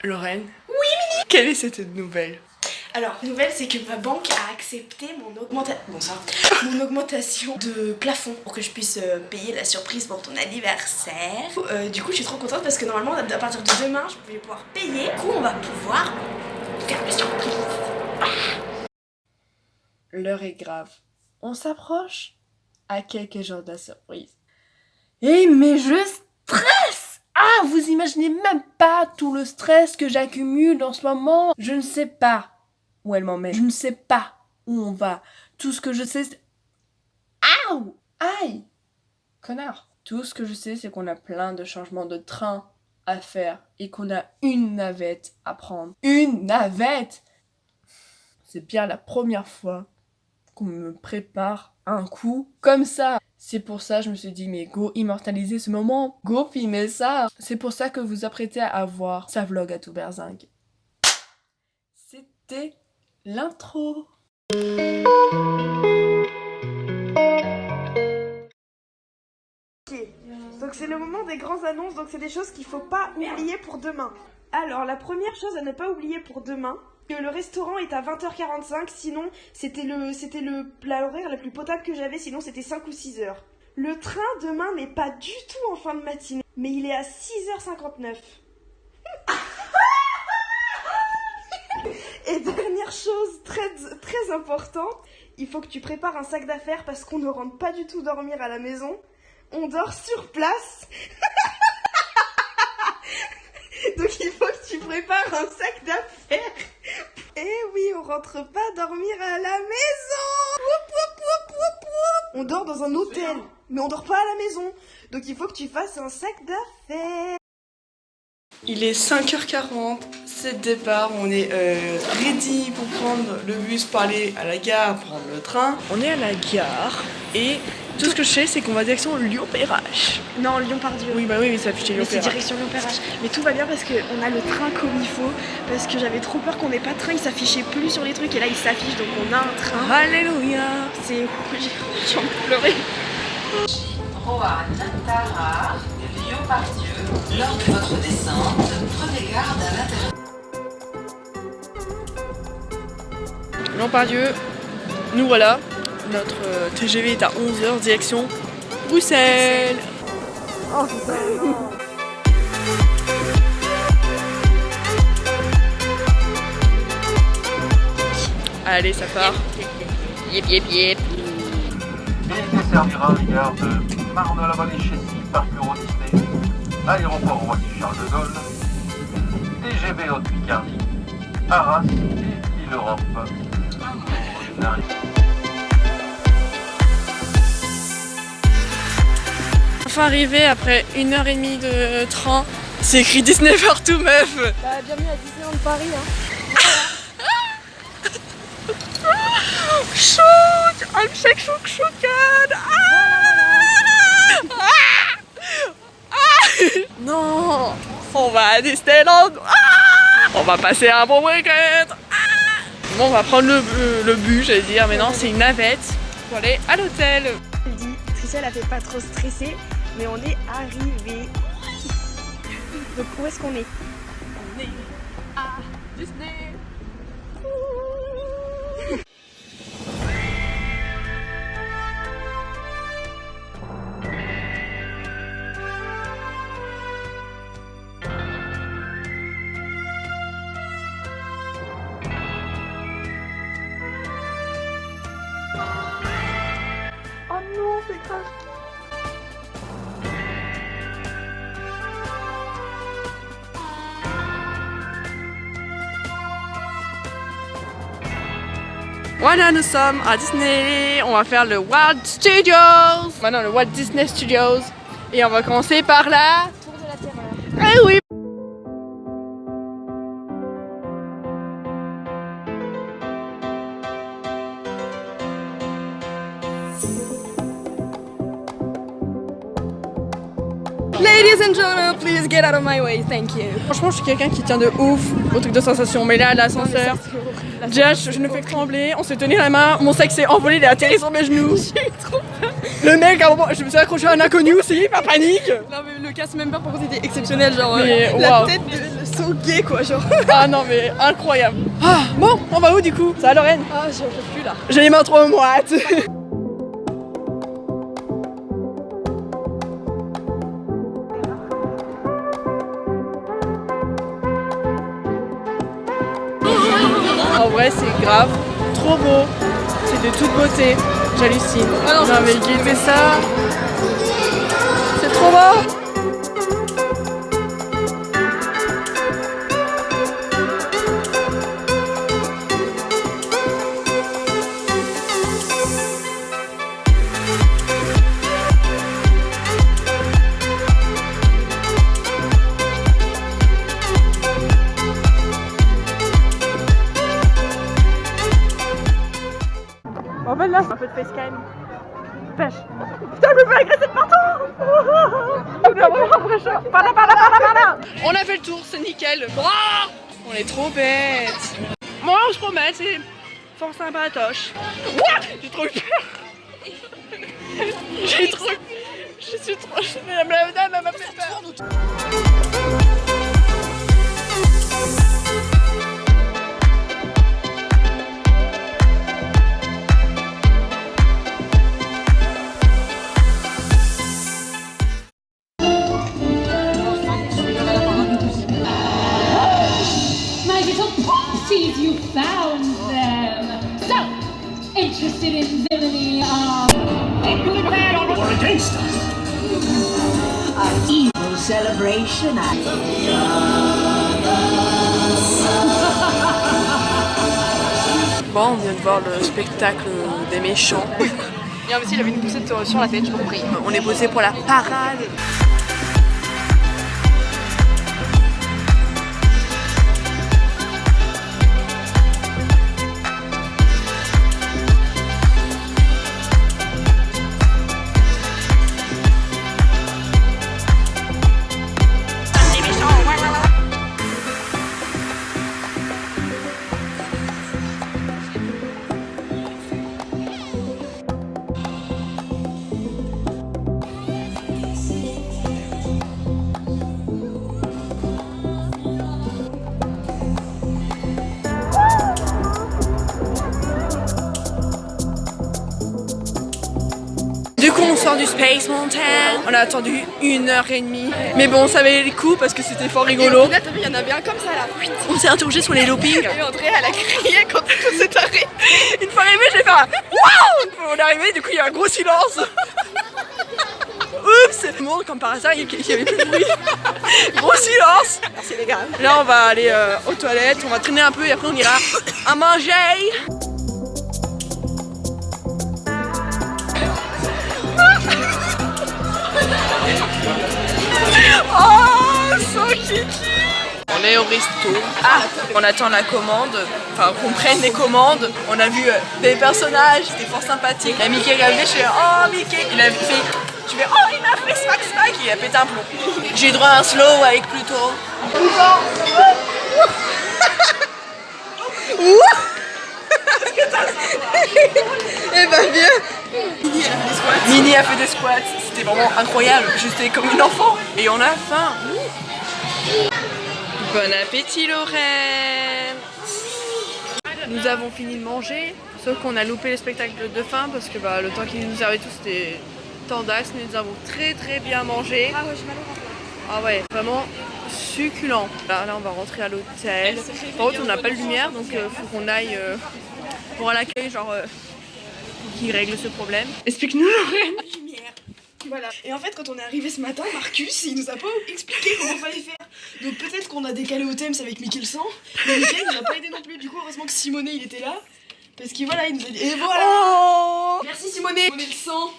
Lorraine? Oui, Mini. Quelle est cette nouvelle? Alors, la nouvelle, c'est que ma banque a accepté mon augmentation de plafond pour que je puisse payer la surprise pour ton anniversaire. Du coup, je suis trop contente parce que normalement, à partir de demain, je vais pouvoir payer. Du coup, on va pouvoir faire la surprise. L'heure est grave. On s'approche à quelques jours de la surprise. Eh mais je stresse! Ah, vous imaginez même pas tout le stress que j'accumule en ce moment. Je ne sais pas où elle m'emmène. Je ne sais pas où on va. Tout ce que je sais, c'est... Aouh! Aïe! Connard! Tout ce que je sais, c'est qu'on a plein de changements de train à faire et qu'on a une navette à prendre. Une navette! C'est bien la première fois qu'on me prépare un coup comme ça. C'est pour ça que je me suis dit, mais go immortaliser ce moment, go filmer ça. C'est pour ça que vous apprêtez à voir sa vlog à tout berzingue. C'était l'intro. Donc c'est le moment des grandes annonces, donc c'est des choses qu'il faut pas oublier pour demain. Alors la première chose à ne pas oublier pour demain, que le restaurant est à 20h45, sinon c'était la horaire la plus potable que j'avais, sinon c'était 5 ou 6 heures. Le train demain n'est pas du tout en fin de matinée, mais il est à 6h59. Et dernière chose très importante, il faut que tu prépares un sac d'affaires parce qu'on ne rentre pas du tout dormir à la maison. On dort sur place. Donc il faut que tu prépares un sac d'affaires. Eh oui, on rentre pas dormir à la maison. On dort dans un hôtel, mais on dort pas à la maison. Donc il faut que tu fasses un sac d'affaires. Il est 5h40, c'est le départ, on est ready pour prendre le bus pour aller à la gare, prendre le train. On est à la gare et tout ce que je sais c'est qu'on va direction Lyon-Perrache. Non, Lyon-Pardieu. Oui, bah oui, mais ça affiche Mais c'est Lyon-Perrache. direction Lyon-Perrache. Mais tout va bien parce qu'on a le train comme il faut. Parce que j'avais trop peur qu'on n'ait pas de train, il s'affichait plus sur les trucs et là il s'affiche donc on a un train. Alléluia. C'est... j'ai envie de pleurer. Roanne, Tara, Lyon-Pardieu. Lors de votre descente, prenez garde à l'intérieur. Lyon-Pardieu, nous voilà. Notre TGV est à 11h, direction Bruxelles. Oh putain, non. Allez, ça part. Yep, yep, yep. Et desservira les gares de Marne-la-Vallée-Chessy, Parc Euro Disney, Aéroport Roissy-Charles de Gaulle, TGV Haute-Picardie, Arras et Île-Europe. Enfin arrivé après 1h30 de train. C'est écrit Disney partout, meuf. Bah, bienvenue à Disneyland Paris, hein. Chouk, I'm shake chouk choukan. Non, on va à Disneyland. On va passer un bon week-end. Bon, on va prendre le bus, j'allais dire, mais non, c'est une navette pour aller à l'hôtel. Elle dit, Tricia, elle fait pas trop stresser, mais on est arrivé. Donc où est-ce qu'on est? On est à Disney. Oh non, c'est grave. Voilà, nous sommes à Disney. On va faire le Walt Studios. Maintenant, le Walt Disney Studios. Et on va commencer par la... Tour de la Terreur. Ah oui. Ladies and gentlemen, please get out of my way, thank you. Franchement, je suis quelqu'un qui tient de ouf au truc de sensation. Mais là, l'ascenseur, déjà, je ne fais que trembler. On s'est tenu la main, mon sac s'est envolé, il est atterri sur mes genoux. J'ai eu trop peur. Le mec, à un moment, je me suis accroché à un inconnu aussi, pas panique. Non mais le casse même pas pour c'était exceptionnel, genre Mais, la wow. tête de so gay quoi, genre. Ah non mais incroyable. Ah bon, on va où du coup? Ça va Lorraine? Ah, j'en peux plus là. J'ai les mains trop moites. En vrai c'est grave, trop beau, c'est de toute beauté, j'hallucine. Ah non, mais guettez ça, c'est trop beau. En fait là, c'est un peu de facecam. Pêche. Putain, je me fais agresser de partout. On a vraiment l'impression. Par là. On a fait le tour, c'est nickel. Oh, on est trop bêtes. Moi, on se promène, c'est fort sympatoche. J'ai trop eu peur. J'ai trop... Je suis trop... La dame, elle m'a fait peur. My little popsies, you found them! So, interested in villainy or against us. An evil celebration. Bon, on vient de voir le spectacle des méchants. Et aussi, il avait une poussette sur la tête, j'ai compris. On est posé pour la parade. Du coup on sort du Space Mountain, on a attendu 1h30. Mais bon ça valait le coup parce que c'était fort rigolo. Là, t'as vu, il y en avait un comme ça là. On s'est interrogé sur les loopings. Et André, elle a crié quand tout s'est arrêté. Une fois arrivé, j'ai fait un waouh. Une fois on est arrivé, du coup il y a un gros silence. Oups. Bon, comme par hasard, il y avait plus de bruit. Gros silence. Merci les gars. Là on va aller aux toilettes, on va traîner un peu et après on ira à manger. Oh, so kiki. On est au resto. Ah, on attend la commande. Enfin, qu'on prenne les commandes. On a vu des personnages, c'était fort sympathique. Il y a Mickey qui est arrivé, je fais oh Mickey. Il a fait, je fais oh il m'a fait smack smack. Il a pété un plomb. J'ai eu droit à un slow avec Pluto. Eh ben bien. Mini a fait des squats. C'était vraiment incroyable. J'étais comme une enfant. Et on a faim. Bon appétit Lorraine. Nous avons fini de manger. Sauf qu'on a loupé le spectacle de fin parce que le temps qu'ils nous avaient tous c'était tendax. Mais nous avons très bien mangé. Ah ouais, j'ai mal au ventre. Ah ouais, vraiment succulent. Là on va rentrer à l'hôtel. Par contre on n'a pas de lumière donc faut qu'on aille pour l'accueil genre pour qu'il règle ce problème. Explique-nous Lorraine. Lumière. Voilà. Et en fait, quand on est arrivé ce matin, Marcus, il nous a pas expliqué comment fallait faire. Donc peut-être qu'on a décalé au thème avec Mickey le sang. Mais Mickey il nous a pas aidé non plus. Du coup, heureusement que Simonet il était là. Parce qu'il voilà, il nous a dit. Et voilà. Oh Merci Simonet. Simonet le sang.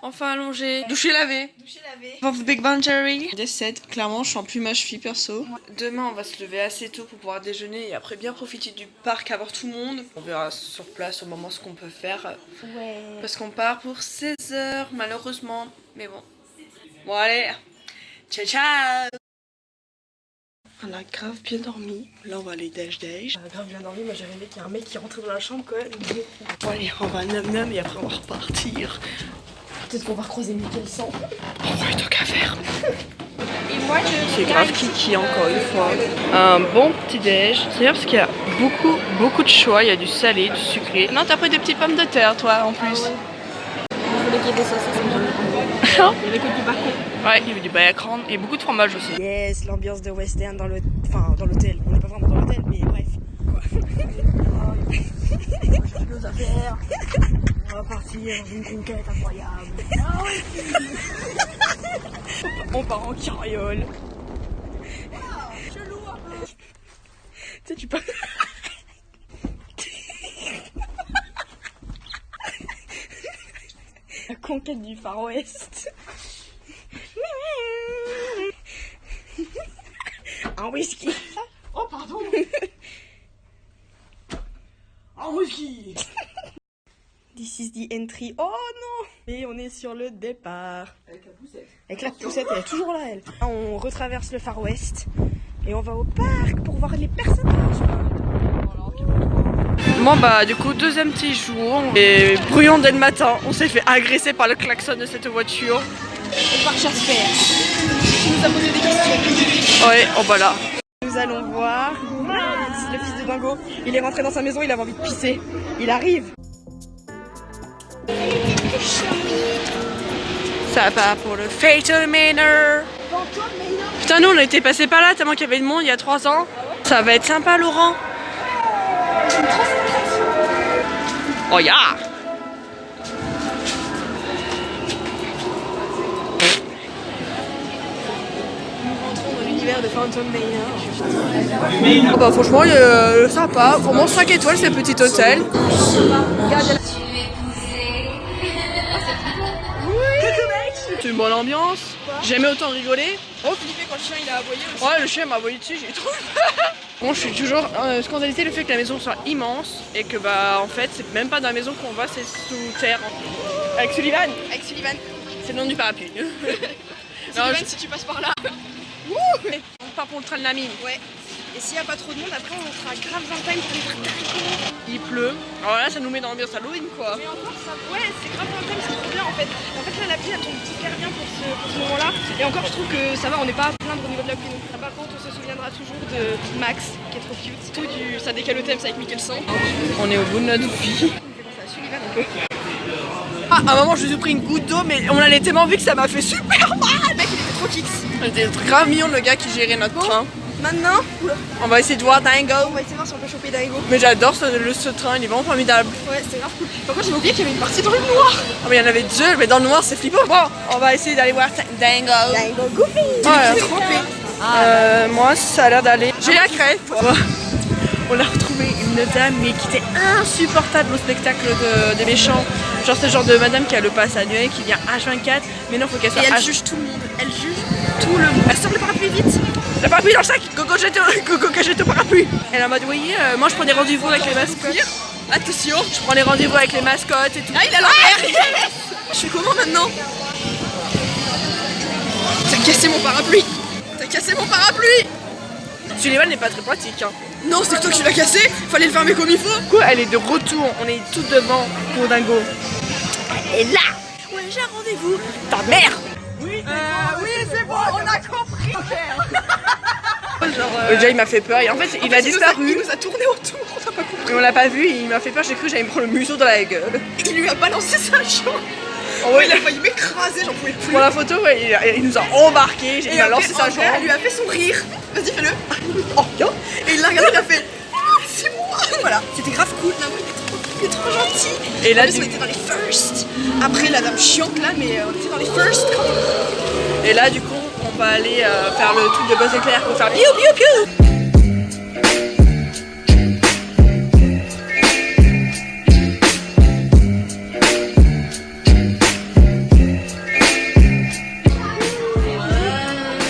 enfin allongé. Douché lavé. Douché lavé. Of Big Bang Theory. Décède, clairement je sens plus ma cheville perso. Demain on va se lever assez tôt pour pouvoir déjeuner et après bien profiter du parc, avoir tout le monde. On verra sur place au moment ce qu'on peut faire. Ouais. Parce qu'on part pour 16h malheureusement. Mais bon. Bon allez. Ciao ciao. On a grave bien dormi. Là on va aller déj. Grave bien dormi, moi j'ai rêvé qu'il y a un mec qui rentrait dans la chambre quoi. Bon allez, on va nam et après on va repartir. Peut-être qu'on va recroiser Mickey le sang. On va tant qu'à faire. C'est grave kiki encore une fois. Un bon petit déj. C'est bien parce qu'il y a beaucoup de choix. Il y a du salé, du sucré. Non, t'as pris des petites pommes de terre toi en plus. Je voulais qu'il y ait des saucisses. Il y avait que du bacon. Ouais, il y avait du bacon et beaucoup de fromage aussi. Yes, l'ambiance de West End dans l'hôtel. Enfin, dans l'hôtel. On n'est pas vraiment dans l'hôtel, mais bref. Quoi. Nos affaires. On va partir dans une conquête incroyable. On part en carriole. Chelou un peu. Tu sais, tu peux. La conquête du Far West. Un whisky. Oh pardon. Un whisky. This is the entry. Oh non. Et on est sur le départ. Avec la poussette. Avec la poussette, elle est toujours là, elle. On retraverse le Far West et on va au parc pour voir les personnages. Bon bah du coup deuxième petit jour et bruyant dès le matin, on s'est fait agresser par le klaxon de cette voiture. Et par Jasper, qui nous a posé des questions. Ouais, oh bah là. Nous allons voir le fils de Dingo. Il est rentré dans sa maison, il avait envie de pisser. Il arrive. Ça part pour le Fatal Manor. Putain nous on était passé par là tellement qu'il y avait de monde il y a 3 ans. Ça va être sympa Laurent. Oh yeah. L'univers de Phantom Manor. Oh bah franchement il est sympa. Vraiment 5 étoiles c'est petit hôtel. C'est une bonne ambiance. J'ai jamais autant rigolé. Oh, Philippe, quand le chien il a aboyé aussi. Ouais, le chien m'a aboyé dessus, j'ai trop peur. Bon, je suis toujours scandalisée le fait que la maison soit immense et que bah en fait c'est même pas dans la maison qu'on va, c'est sous terre. Avec Sullivan. Avec Sullivan. C'est le nom du parapluie. Sullivan, si tu passes par là. On part pour le train de la mine. Ouais. Et s'il n'y a pas trop de monde, après on sera grave dans le time pour les trucs d'haricots. Il pleut. Alors là, ça nous met dans l'ambiance Halloween quoi. Mais encore ça, ouais, c'est grave dans le time, c'est trop bien en fait. En fait là, la pluie elle tombe super bien pour ce moment-là. Et encore, je trouve que ça va, on n'est pas à plaindre au niveau de la pluie. Donc, par contre, on se souviendra toujours de Max qui est trop cute. Tout du ça décale le thème, c'est avec Mikkelsen. On est au bout de notre vie. On fait penser à Sullivan un peu. Ah, à un moment, je vous ai pris une goutte d'eau, mais on allait tellement vite que ça m'a fait super mal. Le mec il était trop kicks. C'était grave mignon le gars qui gérait notre train. Maintenant, On va essayer de voir Dingo. on va essayer de voir si on peut choper Dingo. Mais j'adore ce train, il est vraiment formidable. Ouais, c'est grave cool. Par contre, j'avais oublié qu'il y avait une partie dans le noir. Oh, mais il y en avait 2, mais dans le noir c'est flippant. Bon, on va essayer d'aller voir Dingo. Dingo Goofy. Ouais, trop moi ça a l'air d'aller. J'ai la crête. On a retrouvé une dame mais qui était insupportable au spectacle des méchants. Genre c'est le genre de madame qui a le pass annuel qui vient H24. Mais non, faut qu'elle soit Et elle H... juge tout le monde. Elle juge tout le monde. Elle sort le parapluie vite. Le parapluie dans le sac. Gogo jette au parapluie. Elle est en mode oui, moi je prends des rendez-vous avec les mascottes. Attention. Je prends les rendez-vous avec les mascottes et tout. Ah, il a l'envers. Je fais comment maintenant? T'as cassé mon parapluie. T'as cassé mon parapluie. Sullivan n'est pas très pratique. Hein. Non, c'est que toi qui l'as cassé. Fallait le fermer comme il faut. Quoi, elle est de retour. On est tout devant pour Dingo. Et là, Ouais, j'ai un rendez-vous. ta mère. Oui, c'est bon. On a compris. Déjà il m'a fait peur et en fait il a disparu. Il nous a tourné autour. On n'a pas compris. Et on l'a pas vu et il m'a fait peur, j'ai cru que j'allais me prendre le museau dans la gueule. Il lui a balancé sa jambe. Oh, ouais, Il a failli m'écraser. J'en pouvais plus. pour la photo, ouais, il nous a embarqués, il m'a lancé sa après, elle jambe. lui a fait son rire. Vas-y, fais-le. Oh, tiens. Et il l'a regardé, il a fait c'est moi. Voilà, c'était grave cool. Il est trop gentil. Et là, en plus, on était dans les first. Après, la dame chiante là, mais on était dans les first. Et là du coup on va aller faire le truc de Buzz Éclair pour faire piou piou piou.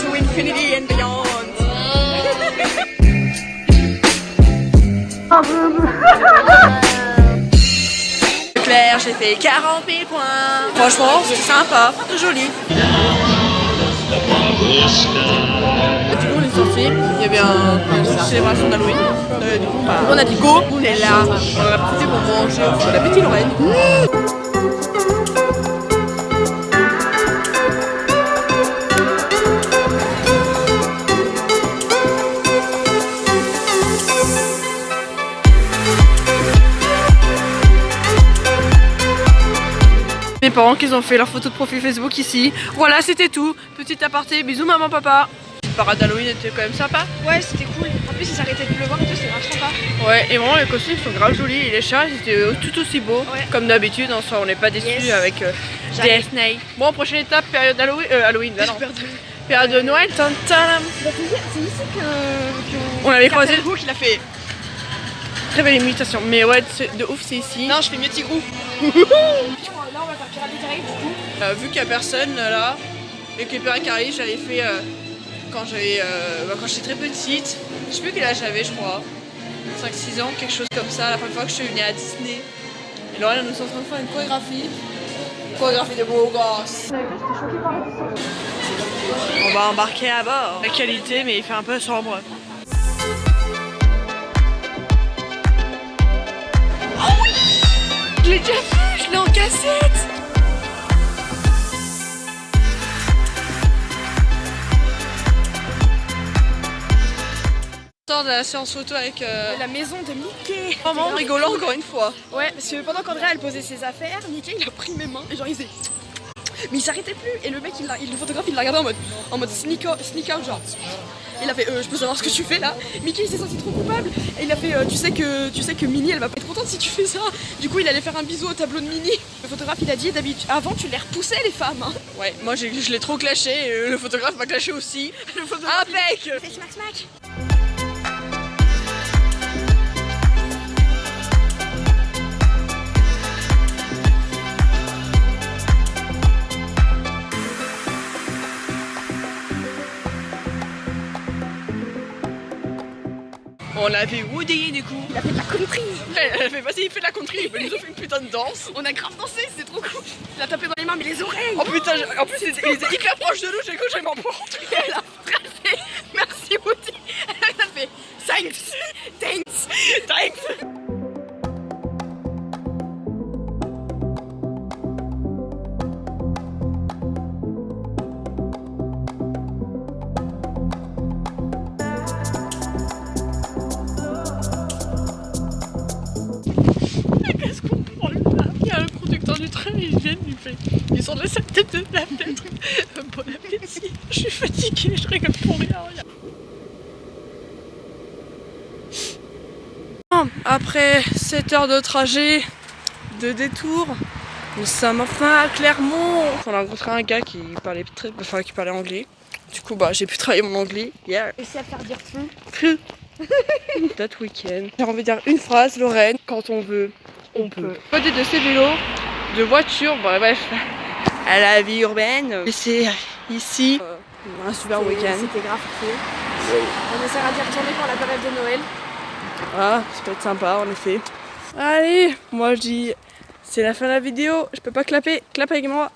To infinity and beyond. Claire, j'ai fait 40 000 points. Franchement, c'était sympa, joli. Du coup, on est sorti, il y avait une célébration d'Halloween. Du coup, bah, on a dit go, on est là, on a profité pour manger. Bon appétit, Lorraine. mes parents qui ont fait leur photo de profil Facebook ici. Voilà, c'était tout. Petit aparté, bisous maman, papa. La parade d'Halloween était quand même sympa. Ouais, c'était cool. En plus, ils s'arrêtaient de pleuvoir et tout, c'était grave sympa. Ouais, et vraiment les costumes sont grave jolis. Et les chats, ils étaient tout aussi beaux. Ouais. Comme d'habitude, en soi, on n'est pas déçus Yes. avec Disney. Bon, prochaine étape, période Halloween. Bah non. Période de Noël. Tan, tan. C'est ici que On l'avait croisé. Captain Hook, il a fait. Très belle imitation. Mais ouais, de ouf, c'est ici. Non, je fais mieux Tigrou. Là, on va faire Pirates des Caraïbes, du coup. Vu qu'il n'y a personne là, et que les Pirates des Caraïbes, j'avais fait quand j'étais très petite. Je sais plus quel âge j'avais, je crois. 5-6 ans, quelque chose comme ça, la première fois que je suis venue à Disney. Et là, nous sommes en train de faire une chorégraphie. Chorégraphie de beaux gosses. On va embarquer à bord. La qualité, mais il fait un peu sombre. Oh oui! Je l'ai déjà vu, je l'ai en cassette! De la séance photo avec La maison de Mickey. maman rigolant encore une fois. Ouais, parce que pendant qu'Andrea elle posait ses affaires, Mickey il a pris mes mains et genre il faisait. Mais il s'arrêtait plus et le mec le photographe il l'a regardé en mode sneak out genre. Il a fait je peux savoir ce que tu fais là. Mickey il s'est senti trop coupable et il a fait tu sais que Minnie elle va pas être contente si tu fais ça. Du coup il allait faire un bisou au tableau de Minnie. Le photographe il a dit d'habitude avant tu les repoussais les femmes hein. Ouais, moi je l'ai trop clashé et le photographe m'a clashé aussi. Le photographe Il fait smack smack. On avait Woody du coup. Il a fait de la country. Elle a fait vas-y fais de la country. Il nous a fait une putain de danse. On a grave dansé, c'était trop cool. Il a tapé dans les mains mais les oreilles. Oh putain, en plus il était hyper proche de nous, j'ai cru que j'allais m'en prendre. Elle a fait merci Woody. Elle a fait thanks. Thanks. Qu'est-ce qu'on prend là? Il y a un conducteur du train, il vient, il fait. Ils sont de sa tête de la fenêtre. Bon appétit. Je suis fatiguée, je rigole pour rien. Après 7 heures de trajet, de détour, nous sommes enfin à Clermont. On a rencontré un gars qui parlait anglais. Du coup, j'ai pu travailler mon anglais. Yeah. Réussi à faire dire tout. That week-end. J'ai envie de dire une phrase, Lorraine. Quand on veut, on peut. Côté de ces vélos, de voitures, bref, à la vie urbaine. Et c'est ici un super week-end. C'était grave cool. On essaiera d'y retourner pour la période de Noël. Ah, ça peut être sympa en effet. Allez, moi je dis, c'est la fin de la vidéo. Je peux pas clapper, clappe avec moi.